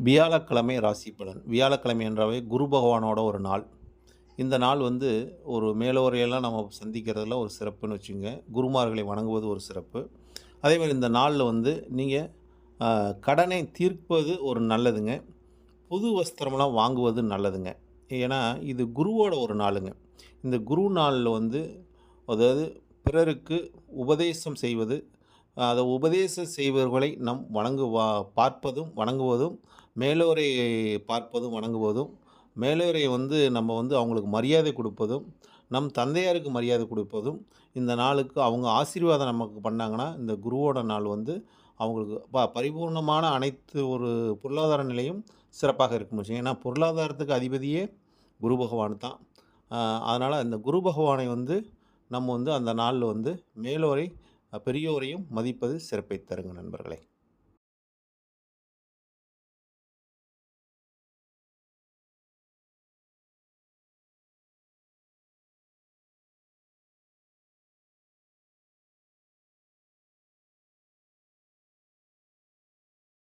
வியாழக்கிழமை ராசி பலன். வியாழக்கிழமை என்றாவே குரு பகவானோட ஒரு நாள். இந்த நாள் வந்து ஒரு மேலோரையெல்லாம் நம்ம சந்திக்கிறதுல ஒரு சிறப்புன்னு வச்சுக்கங்க. குருமார்களை வணங்குவது ஒரு சிறப்பு. அதேமாதிரி இந்த நாளில் வந்து நீங்கள் கடனை தீர்ப்பது ஒரு நல்லதுங்க. புது வஸ்திரம்லாம் வாங்குவது நல்லதுங்க. ஏன்னா இது குருவோட ஒரு நாளுங்க. இந்த குரு நாளில் வந்து அதாவது பிறருக்கு உபதேசம் செய்வது, அதை உபதேசம் செய்பவர்களை நம் பார்ப்பதும் வணங்குவதும், மேலோரை பார்ப்பதும் வணங்குவதும், மேலோரை வந்து நம்ம வந்து அவங்களுக்கு மரியாதை கொடுப்பதும், நம் தந்தையாருக்கு மரியாதை கொடுப்பதும், இந்த நாளுக்கு அவங்க ஆசீர்வாதம் நமக்கு பண்ணாங்கன்னா, இந்த குருவோட நாள் வந்து அவங்களுக்கு பரிபூர்ணமான அனைத்து ஒரு பொருளாதார நிலையும் சிறப்பாக இருக்கும்னு வச்சுக்கங்க. ஏன்னா பொருளாதாரத்துக்கு அதிபதியே குரு பகவான் தான். அதனால் இந்த குரு பகவானை வந்து நம்ம வந்து அந்த நாளில் வந்து மேலோரை பெரியோரையும் மதிப்பது சிறப்பை தருங்க நண்பர்களே.